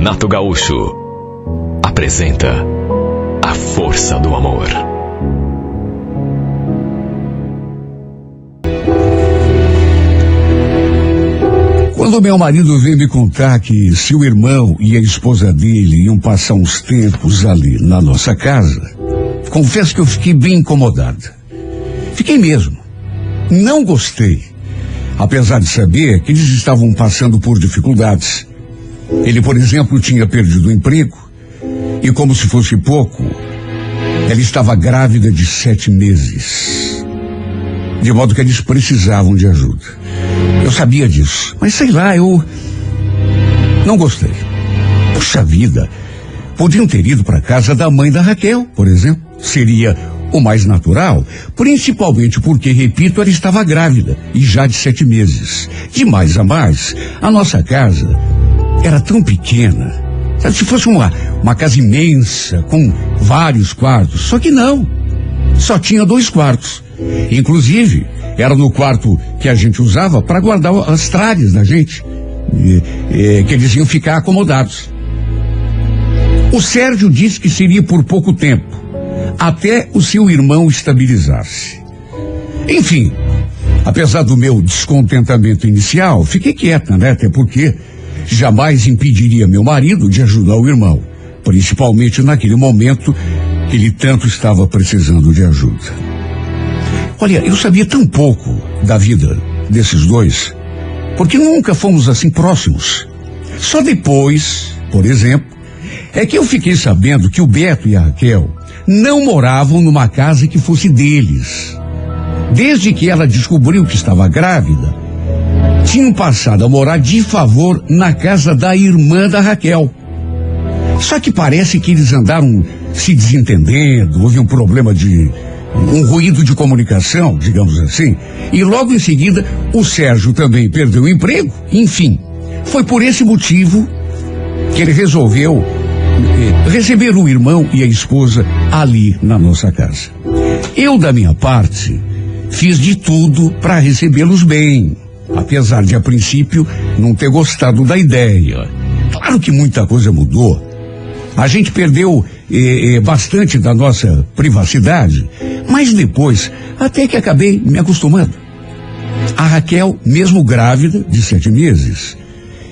Renato Gaúcho apresenta A Força do Amor. Quando meu marido veio me contar que seu irmão e a esposa dele iam passar uns tempos ali na nossa casa, confesso que eu fiquei bem incomodado. Fiquei mesmo. Não gostei. Apesar de saber que eles estavam passando por dificuldades. Ele, por exemplo, tinha perdido o emprego e, como se fosse pouco, ela estava grávida de 7 meses. De modo que eles precisavam de ajuda. Eu sabia disso, mas sei lá, eu não gostei. Puxa vida, podiam ter ido para a casa da mãe da Raquel, por exemplo. Seria o mais natural, principalmente porque, repito, ela estava grávida e já de 7 meses. De mais a mais, a nossa casa era tão pequena. Se fosse uma casa imensa, com vários quartos, só que não. Só tinha 2 quartos. Inclusive, era no quarto que a gente usava para guardar as tralhas da gente, que eles iam ficar acomodados. O Sérgio disse que seria por pouco tempo, até o seu irmão estabilizar-se. Enfim, apesar do meu descontentamento inicial, fiquei quieta, né? Até porque jamais impediria meu marido de ajudar o irmão, principalmente naquele momento que ele tanto estava precisando de ajuda. Olha, eu sabia tão pouco da vida desses dois, porque nunca fomos assim próximos. Só depois, por exemplo, é que eu fiquei sabendo que o Beto e a Raquel não moravam numa casa que fosse deles. Desde que ela descobriu que estava grávida, tinham passado a morar de favor na casa da irmã da Raquel. Só que parece que eles andaram se desentendendo, houve um problema um ruído de comunicação, digamos assim, e logo em seguida o Sérgio também perdeu o emprego. Enfim, foi por esse motivo que ele resolveu receber o irmão e a esposa ali na nossa casa. Eu, da minha parte, fiz de tudo para recebê-los bem, apesar de, a princípio, não ter gostado da ideia. Claro que muita coisa mudou. A gente perdeu bastante da nossa privacidade, mas depois até que acabei me acostumando. A Raquel, mesmo grávida de 7 meses,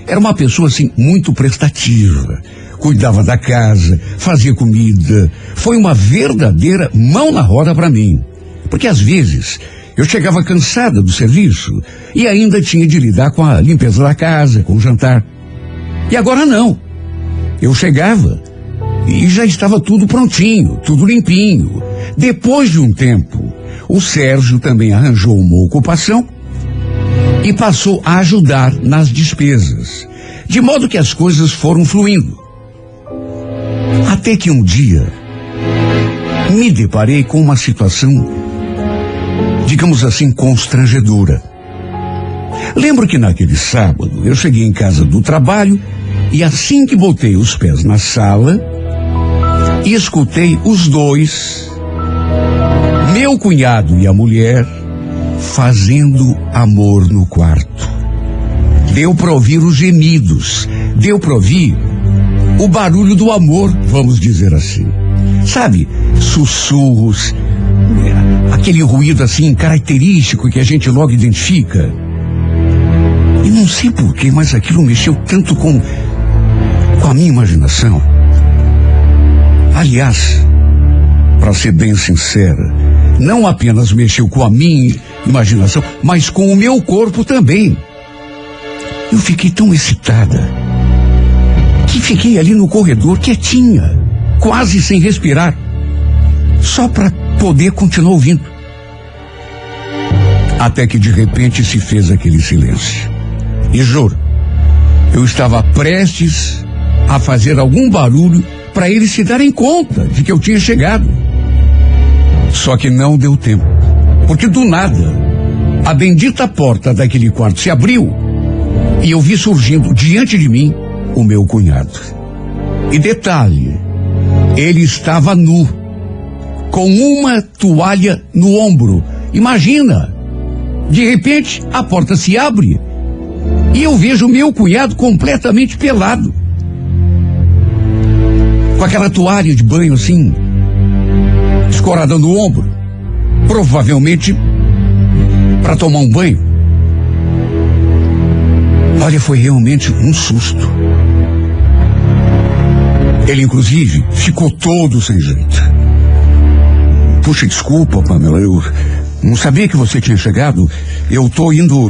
era uma pessoa assim muito prestativa. Cuidava da casa, fazia comida. Foi uma verdadeira mão na roda para mim. Porque às vezes eu chegava cansada do serviço e ainda tinha de lidar com a limpeza da casa, com o jantar. E agora não. Eu chegava e já estava tudo prontinho, tudo limpinho. Depois de um tempo, o Sérgio também arranjou uma ocupação e passou a ajudar nas despesas. De modo que as coisas foram fluindo. Até que um dia, me deparei com uma situação, digamos assim, constrangedora. Lembro que naquele sábado, eu cheguei em casa do trabalho e assim que botei os pés na sala, escutei os dois, meu cunhado e a mulher, fazendo amor no quarto. Deu para ouvir os gemidos, deu para ouvir o barulho do amor, vamos dizer assim. Sabe, sussurros, aquele ruído assim característico que a gente logo identifica. E não sei porquê, mas aquilo mexeu tanto com a minha imaginação. Aliás, para ser bem sincera, não apenas mexeu com a minha imaginação, mas com o meu corpo também. Eu fiquei tão excitada que fiquei ali no corredor quietinha, quase sem respirar, só para poder continuar ouvindo. Até que de repente se fez aquele silêncio. E juro, eu estava prestes a fazer algum barulho para eles se darem conta de que eu tinha chegado. Só que não deu tempo, porque do nada, a bendita porta daquele quarto se abriu e eu vi surgindo diante de mim o meu cunhado. E detalhe, ele estava nu, com uma toalha no ombro. Imagina, de repente a porta se abre e eu vejo meu cunhado completamente pelado. com aquela toalha de banho assim, escorada no ombro, provavelmente para tomar um banho. Olha, foi realmente um susto. Ele, inclusive, ficou todo sem jeito. Puxa, desculpa, Pamela, eu não sabia que você tinha chegado. Eu tô indo...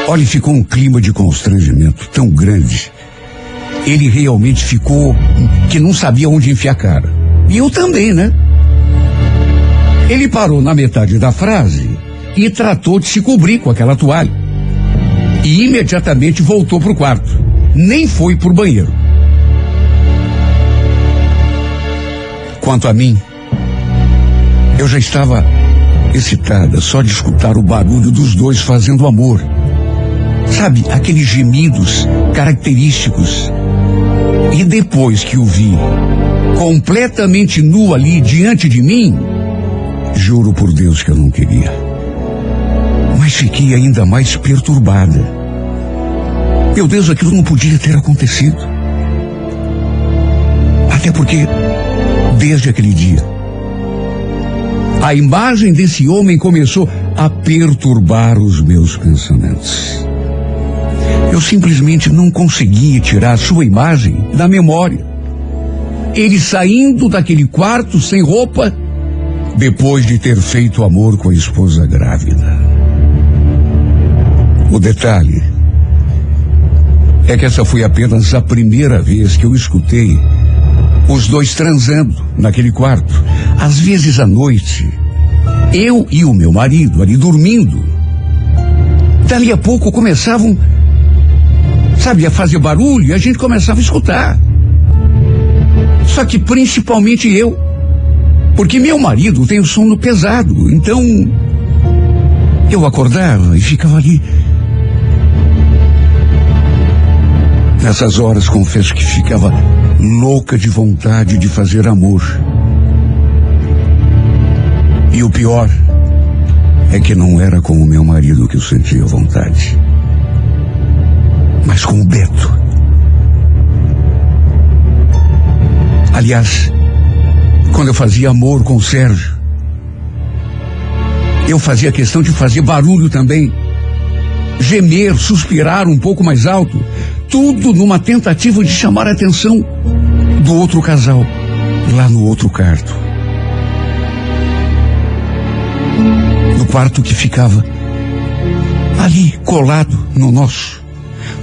Olha, ficou um clima de constrangimento tão grande. Ele realmente ficou que não sabia onde enfiar a cara. E eu também, né? Ele parou na metade da frase e tratou de se cobrir com aquela toalha. E imediatamente voltou pro quarto. Nem foi pro banheiro. Quanto a mim, eu já estava excitada só de escutar o barulho dos dois fazendo amor. Sabe, aqueles gemidos característicos. E depois que o vi completamente nu ali diante de mim, juro por Deus que eu não queria. Mas fiquei ainda mais perturbada. Meu Deus, aquilo não podia ter acontecido. Até porque, desde aquele dia, a imagem desse homem começou a perturbar os meus pensamentos. Eu simplesmente não conseguia tirar sua imagem da memória. Ele saindo daquele quarto sem roupa, depois de ter feito amor com a esposa grávida. O detalhe é que essa foi apenas a primeira vez que eu escutei os dois transando naquele quarto. Às vezes à noite, eu e o meu marido ali dormindo. Dali a pouco começavam, sabe, a fazer barulho e a gente começava a escutar. Só que principalmente eu, porque meu marido tem o sono pesado, então eu acordava e ficava ali. Nessas horas, confesso que ficava louca de vontade de fazer amor. E o pior é que não era com o meu marido que eu sentia vontade, mas com o Beto. Aliás, quando eu fazia amor com o Sérgio, eu fazia questão de fazer barulho também, gemer, suspirar um pouco mais alto, tudo numa tentativa de chamar a atenção do outro casal, lá no outro quarto. No quarto que ficava ali, colado no nosso,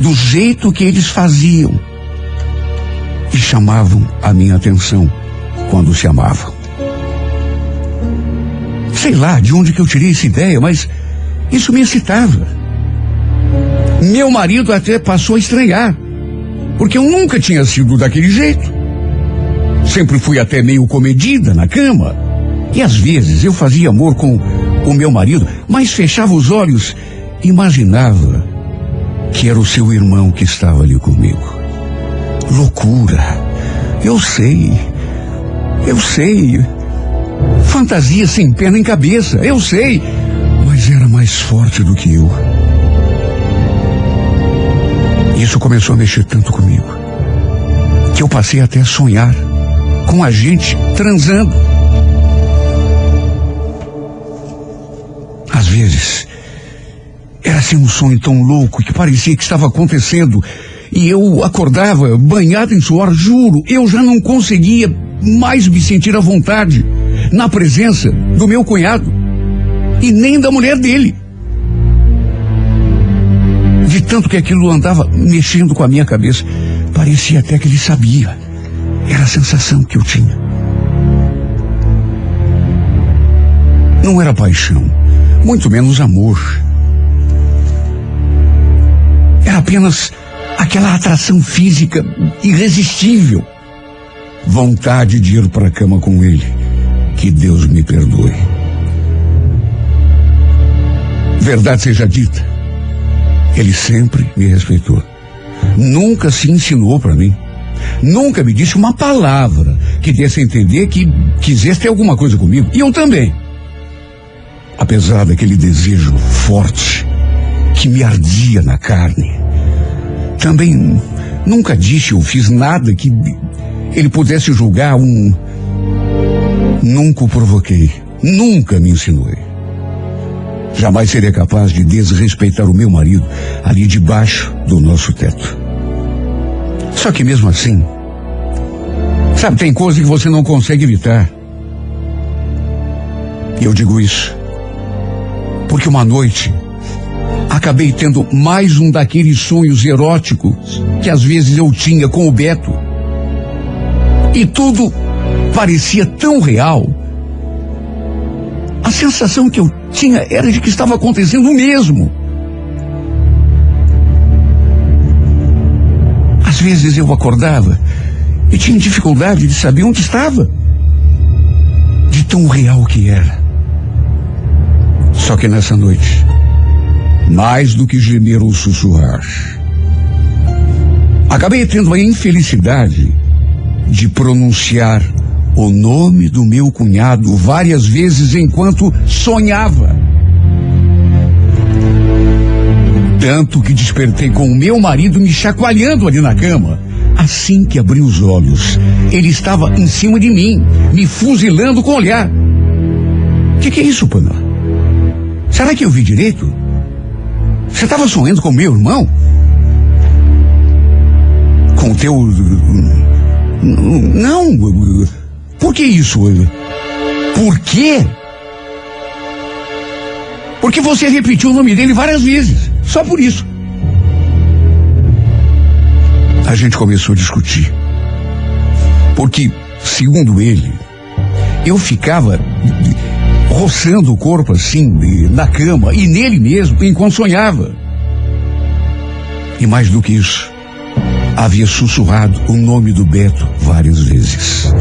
do jeito que eles faziam. E chamavam a minha atenção quando se amavam. Sei lá de onde que eu tirei essa ideia, mas isso me excitava. Meu marido até passou a estranhar, porque eu nunca tinha sido daquele jeito. Sempre fui até meio comedida na cama. E às vezes eu fazia amor com o meu marido, mas fechava os olhos e imaginava que era o seu irmão que estava ali comigo. Loucura. Eu sei. Fantasia sem pé nem cabeça, eu sei. Mas era mais forte do que eu. Isso começou a mexer tanto comigo que eu passei até a sonhar com a gente transando. Às vezes era assim um sonho tão louco que parecia que estava acontecendo. E eu acordava banhado em suor, juro, eu já não conseguia mais me sentir à vontade na presença do meu cunhado e nem da mulher dele. De tanto que aquilo andava mexendo com a minha cabeça, parecia até que ele sabia. Era a sensação que eu tinha. Não era paixão, muito menos amor. Era apenas aquela atração física irresistível. Vontade de ir para a cama com ele. Que Deus me perdoe. Verdade seja dita, ele sempre me respeitou. Nunca se insinuou para mim. Nunca me disse uma palavra que desse a entender que quisesse ter alguma coisa comigo. E eu também. Apesar daquele desejo forte que me ardia na carne, também nunca disse ou fiz nada que ele pudesse julgar Nunca o provoquei, nunca me insinuei. Jamais seria capaz de desrespeitar o meu marido ali debaixo do nosso teto. Só que mesmo assim, sabe, tem coisa que você não consegue evitar. E eu digo isso porque uma noite acabei tendo mais um daqueles sonhos eróticos que às vezes eu tinha com o Beto. E tudo parecia tão real. A sensação que eu tinha era de que estava acontecendo o mesmo. Às vezes eu acordava e tinha dificuldade de saber onde estava, de tão real que era. Só que nessa noite, mais do que gemer ou sussurrar, acabei tendo a infelicidade de pronunciar o nome do meu cunhado várias vezes enquanto sonhava. Tanto que despertei com o meu marido me chacoalhando ali na cama. Assim que abri os olhos, ele estava em cima de mim, me fuzilando com o olhar. Que é isso, Pana? Será que eu vi direito? Você estava sonhando com meu irmão? Com o teu... Não. Por que isso? Por quê? Porque você repetiu o nome dele várias vezes. Só por isso. A gente começou a discutir. Porque, segundo ele, eu ficava roçando o corpo assim, na cama, e nele mesmo, enquanto sonhava. E mais do que isso, havia sussurrado o nome do Beto várias vezes.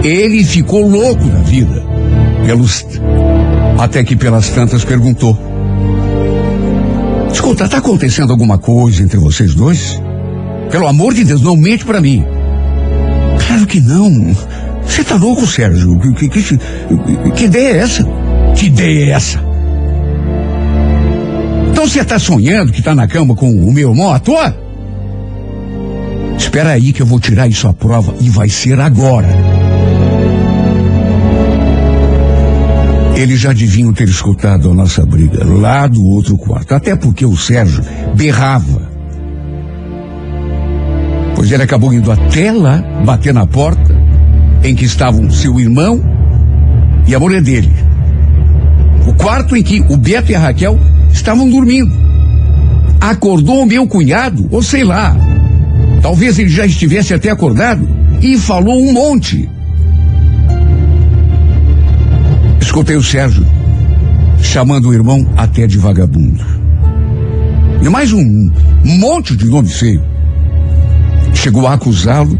Ele ficou louco da vida. Até que pelas tantas perguntou: escuta, tá acontecendo alguma coisa entre vocês dois? Pelo amor de Deus, não mente pra mim. Claro que não. Você tá louco, Sérgio? Que ideia é essa? Que ideia é essa? Então você tá sonhando que tá na cama com o meu irmão à toa? Espera aí que eu vou tirar isso à prova e vai ser agora. Eles já deviam ter escutado a nossa briga lá do outro quarto, até porque o Sérgio berrava. Pois ele acabou indo até lá, bater na porta em que estavam seu irmão e a mulher dele. O quarto em que o Beto e a Raquel estavam dormindo. Acordou o meu cunhado, ou sei lá, talvez ele já estivesse até acordado, e falou um monte. Escutei o Sérgio chamando o irmão até de vagabundo. E mais um monte de nome feio. Chegou a acusá-lo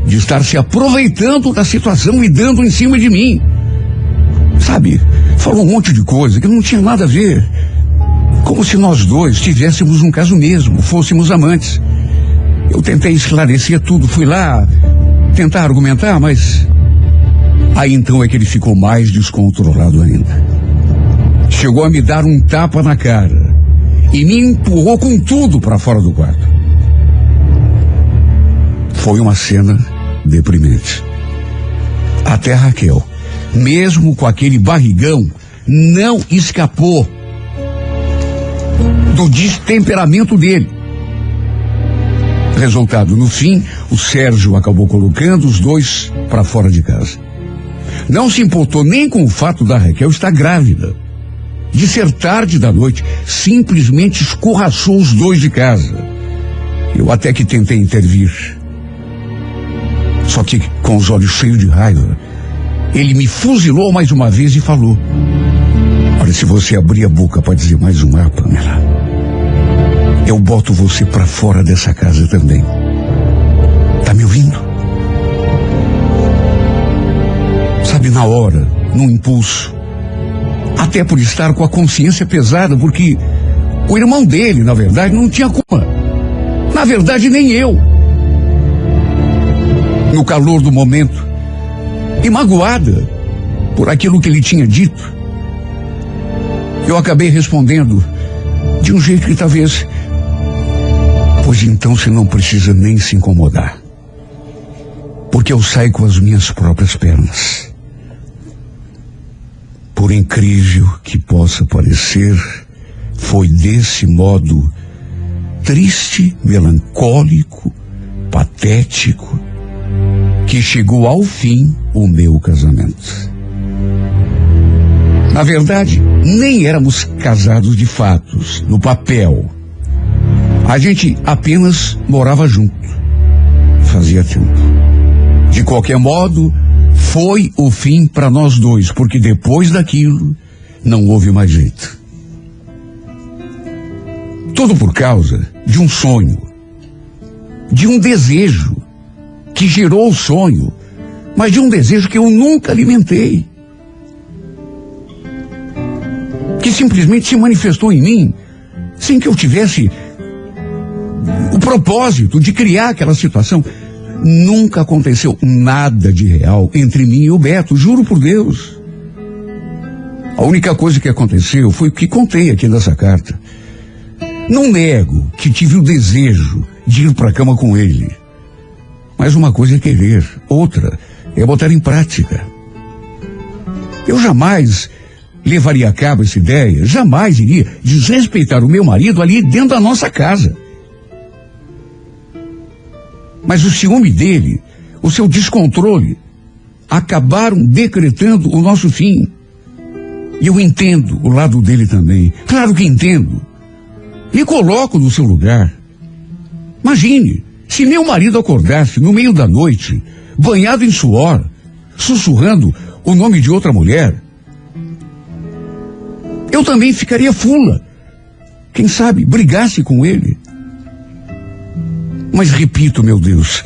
de estar se aproveitando da situação e dando em cima de mim. Sabe, falou um monte de coisa que não tinha nada a ver. Como se nós dois tivéssemos um caso mesmo, fôssemos amantes. Eu tentei esclarecer tudo, fui lá tentar argumentar, mas... Aí então é que ele ficou mais descontrolado ainda. Chegou a me dar um tapa na cara e me empurrou com tudo para fora do quarto. Foi uma cena deprimente. Até a Raquel, mesmo com aquele barrigão, não escapou do destemperamento dele. Resultado, no fim, o Sérgio acabou colocando os dois para fora de casa. Não se importou nem com o fato da Raquel estar grávida. De ser tarde da noite, simplesmente escorraçou os dois de casa. Eu até que tentei intervir. Só que, com os olhos cheios de raiva, ele me fuzilou mais uma vez e falou: olha, se você abrir a boca para dizer mais um ar, Pamela, eu boto você para fora dessa casa também. Tá me ouvindo? Sabe, na hora, num impulso, até por estar com a consciência pesada, porque o irmão dele, na verdade, não tinha culpa. Na verdade, nem eu. No calor do momento, e magoada por aquilo que ele tinha dito, eu acabei respondendo de um jeito que talvez... Pois então você não precisa nem se incomodar. porque eu saio com as minhas próprias pernas. Por incrível que possa parecer, foi desse modo triste, melancólico, patético, que chegou ao fim o meu casamento. Na verdade, nem éramos casados de fatos, no papel. A gente apenas morava junto. Fazia tempo. De qualquer modo, foi o fim para nós dois, porque depois daquilo não houve mais jeito. Tudo por causa de um sonho, de um desejo que gerou o sonho, mas de um desejo que eu nunca alimentei, que simplesmente se manifestou em mim sem que eu tivesse o propósito de criar aquela situação. Nunca aconteceu nada de real entre mim e o Beto, juro por Deus. A única coisa que aconteceu foi o que contei aqui nessa carta. Não nego que tive o desejo de ir para a cama com ele. Mas uma coisa é querer, outra é botar em prática. Eu jamais levaria a cabo essa ideia, jamais iria desrespeitar o meu marido ali dentro da nossa casa. Mas o ciúme dele, o seu descontrole, acabaram decretando o nosso fim. E eu entendo o lado dele também. Claro que entendo. Me coloco no seu lugar. Imagine, se meu marido acordasse no meio da noite, banhado em suor, sussurrando o nome de outra mulher, eu também ficaria fula. Quem sabe, brigasse com ele. Mas repito, meu Deus,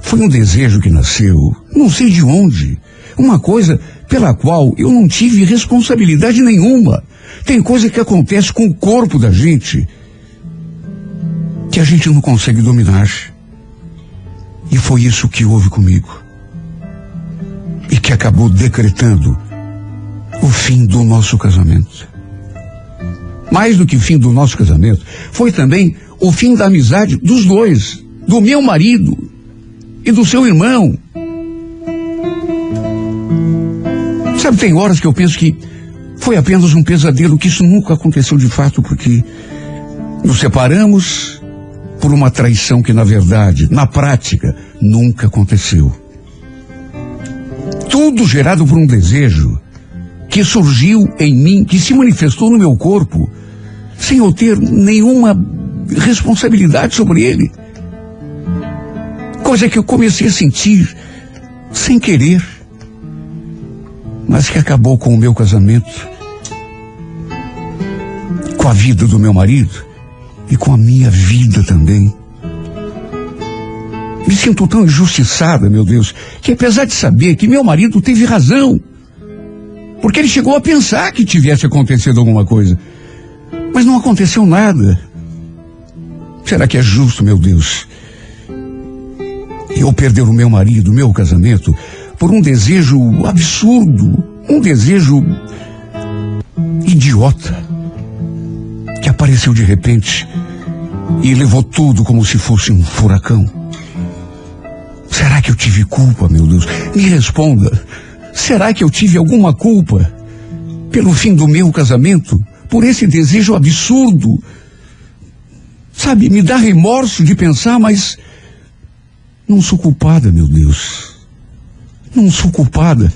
foi um desejo que nasceu, não sei de onde, uma coisa pela qual eu não tive responsabilidade nenhuma. Tem coisa que acontece com o corpo da gente que a gente não consegue dominar. E foi isso que houve comigo. E que acabou decretando o fim do nosso casamento. Mais do que o fim do nosso casamento, foi também o fim da amizade dos dois, do meu marido e do seu irmão. Sabe, tem horas que eu penso que foi apenas um pesadelo, que isso nunca aconteceu de fato, porque nos separamos por uma traição que, na verdade, na prática, nunca aconteceu. Tudo gerado por um desejo que surgiu em mim, que se manifestou no meu corpo, sem eu ter nenhuma responsabilidade sobre ele. Coisa que eu comecei a sentir sem querer, mas que acabou com o meu casamento, com a vida do meu marido e com a minha vida também. Me sinto tão injustiçada, meu Deus, que apesar de saber que meu marido teve razão, porque ele chegou a pensar que tivesse acontecido alguma coisa, mas não aconteceu nada. Será que é justo, meu Deus, eu perder o meu marido, o meu casamento, por um desejo absurdo, um desejo idiota, que apareceu de repente e levou tudo como se fosse um furacão? Será que eu tive culpa, meu Deus? Me responda. Será que eu tive alguma culpa pelo fim do meu casamento? Por esse desejo absurdo? Sabe, me dá remorso de pensar, mas não sou culpada, meu Deus. Não sou culpada.